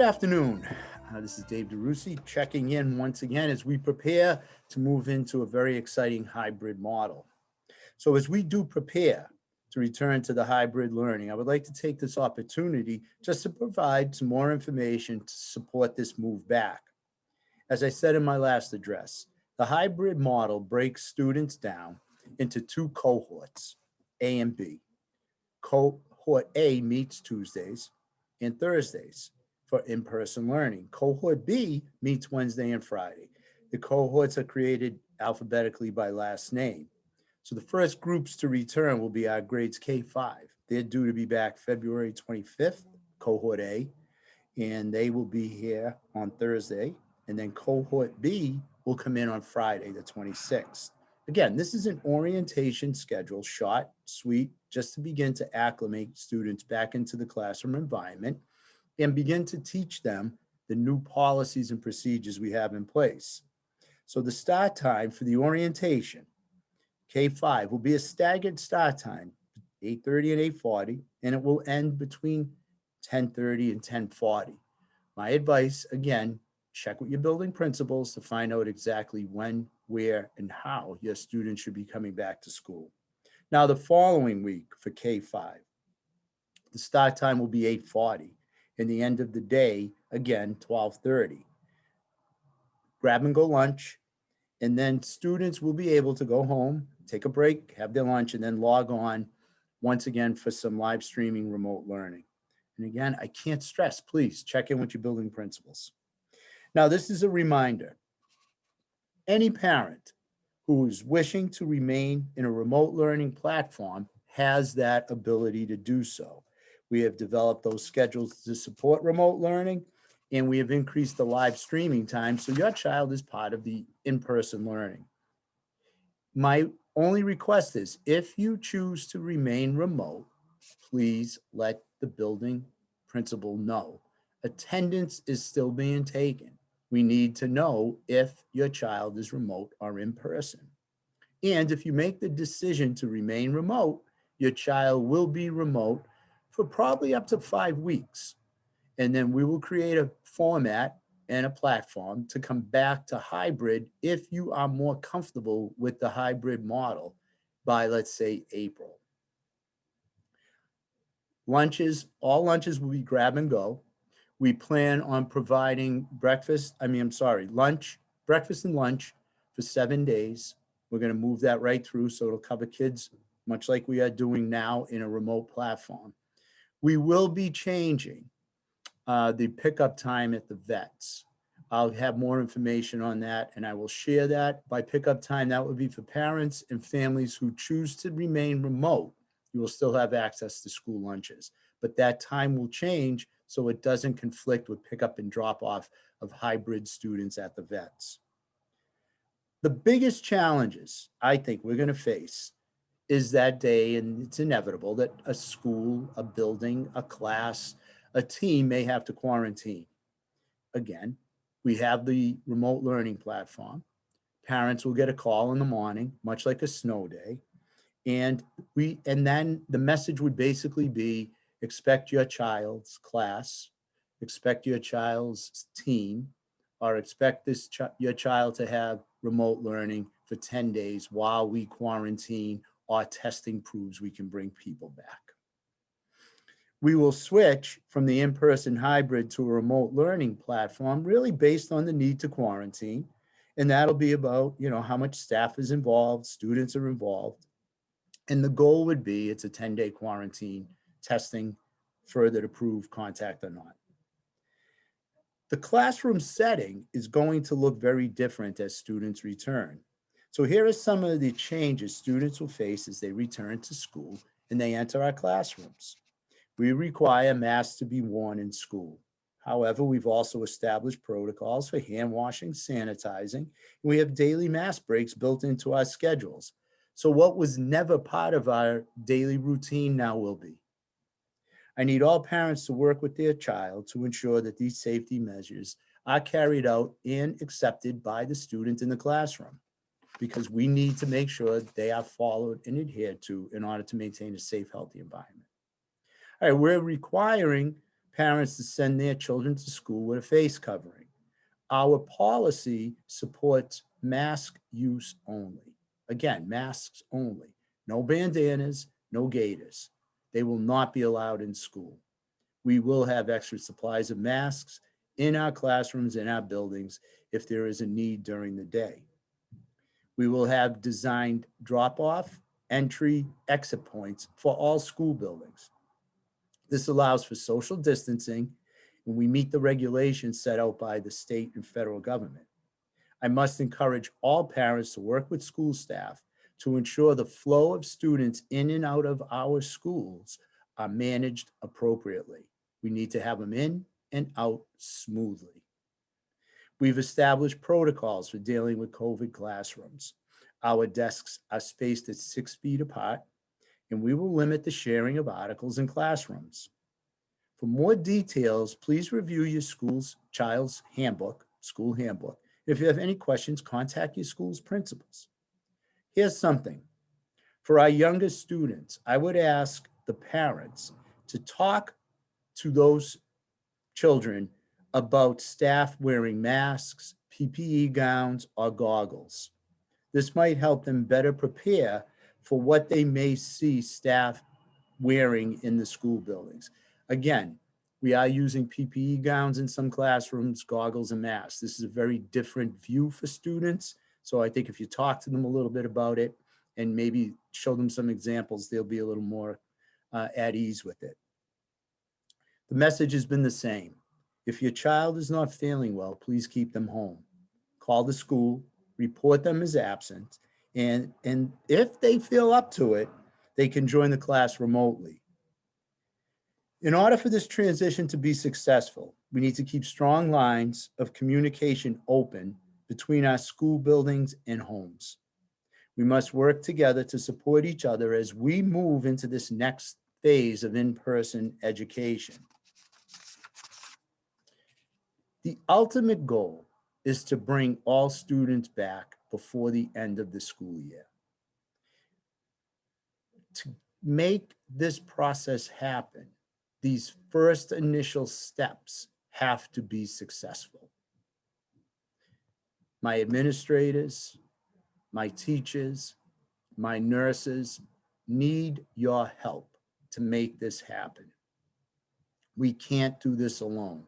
afternoon. This is Dave DeRusi checking in once again as we prepare to move into a very exciting hybrid model. So as we do prepare to return to the hybrid learning, I would like to take this opportunity just to provide some more information to support this move back. As I said in my last address, the hybrid model breaks students down into two cohorts, A and B. Cohort A meets Tuesdays and Thursdays for in-person learning. Cohort B meets Wednesday and Friday. The cohorts are created alphabetically by last name. So the first groups to return will be our grades K-5. They're due to be back February 25th, cohort A, and they will be here on Thursday. And then cohort B will come in on Friday, the 26th. Again, this is an orientation schedule, short, sweet, just to begin to acclimate students back into the classroom environment and begin to teach them the new policies and procedures we have in place. So the start time for the orientation, K-5, will be a staggered start time, 8:30 and 8:40, and it will end between 10:30 and 10:40. My advice, again, check with your building principals to find out exactly when, where, and how your students should be coming back to school. Now, the following week for K-5, the start time will be 8:40, and the end of the day, again, 12:30. Grab and go lunch, and then students will be able to go home, take a break, have their lunch, and then log on once again for some live streaming remote learning. And again, I can't stress, please check in with your building principals. Now, this is a reminder. Any parent who is wishing to remain in a remote learning platform has that ability to do so. We have developed those schedules to support remote learning, and we have increased the live streaming time so your child is part of the in-person learning. My only request is if you choose to remain remote, please let the building principal know. Attendance is still being taken. We need to know if your child is remote or in person. And if you make the decision to remain remote, your child will be remote for probably up to 5 weeks. And then we will create a format and a platform to come back to hybrid if you are more comfortable with the hybrid model by, let's say, April. Lunches, all lunches will be grab and go. We plan on providing breakfast and lunch for 7 days. We're going to move that right through so it'll cover kids, much like we are doing now in a remote platform. We will be changing the pickup time at the vets. I'll have more information on that, and I will share that. By pickup time, that would be for parents and families who choose to remain remote. You will still have access to school lunches, but that time will change so it doesn't conflict with pickup and drop off of hybrid students at the vets. The biggest challenges I think we're going to face is that day, and it's inevitable that a school, a building, a class, a team may have to quarantine. Again, we have the remote learning platform. Parents will get a call in the morning, much like a snow day. And then the message would basically be expect your child's class, expect your child's team, or expect your child to have remote learning for 10 days while we quarantine or testing proves we can bring people back. We will switch from the in-person hybrid to a remote learning platform, really based on the need to quarantine. And that'll be about, how much staff is involved, students are involved. And the goal would be it's a 10-day quarantine, testing further to prove contact or not. The classroom setting is going to look very different as students return. So here are some of the changes students will face as they return to school and they enter our classrooms. We require masks to be worn in school. However, we've also established protocols for hand washing, sanitizing, and we have daily mask breaks built into our schedules. So what was never part of our daily routine now will be. I need all parents to work with their child to ensure that these safety measures are carried out and accepted by the student in the classroom, because we need to make sure they are followed and adhered to in order to maintain a safe, healthy environment. All right, we're requiring parents to send their children to school with a face covering. Our policy supports mask use only. Again, masks only. No bandanas, no gaiters. They will not be allowed in school. We will have extra supplies of masks in our classrooms, in our buildings, if there is a need during the day. We will have designed drop-off, entry, exit points for all school buildings. This allows for social distancing, and we meet the regulations set out by the state and federal government. I must encourage all parents to work with school staff to ensure the flow of students in and out of our schools are managed appropriately. We need to have them in and out smoothly. We've established protocols for dealing with COVID classrooms. Our desks are spaced at 6 feet apart, and we will limit the sharing of articles in classrooms. For more details, please review your child's handbook, school handbook. If you have any questions, contact your school's principals. Here's something. For our youngest students, I would ask the parents to talk to those children about staff wearing masks, PPE gowns, or goggles. This might help them better prepare for what they may see staff wearing in the school buildings. Again, we are using PPE gowns in some classrooms, goggles and masks. This is a very different view for students. So I think if you talk to them a little bit about it and maybe show them some examples, they'll be a little more at ease with it. The message has been the same. If your child is not feeling well, please keep them home. Call the school, report them as absent, and if they feel up to it, they can join the class remotely. In order for this transition to be successful, we need to keep strong lines of communication open between our school buildings and homes. We must work together to support each other as we move into this next phase of in-person education. The ultimate goal is to bring all students back before the end of the school year. To make this process happen, these first initial steps have to be successful. My administrators, my teachers, my nurses need your help to make this happen. We can't do this alone.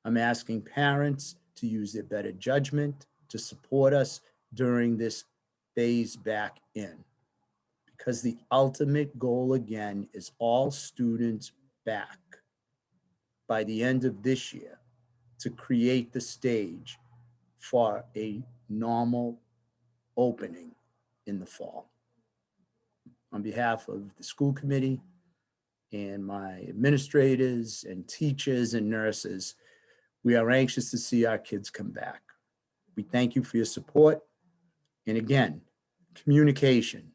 I'm asking parents to use their better judgment to support us during this phase back in, because the ultimate goal again is all students back by the end of this year to create the stage for a normal opening in the fall. On behalf of the school committee and my administrators and teachers and nurses, we are anxious to see our kids come back. We thank you for your support. And again, communication,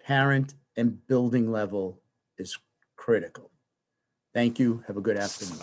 parent and building level is critical. Thank you. Have a good afternoon.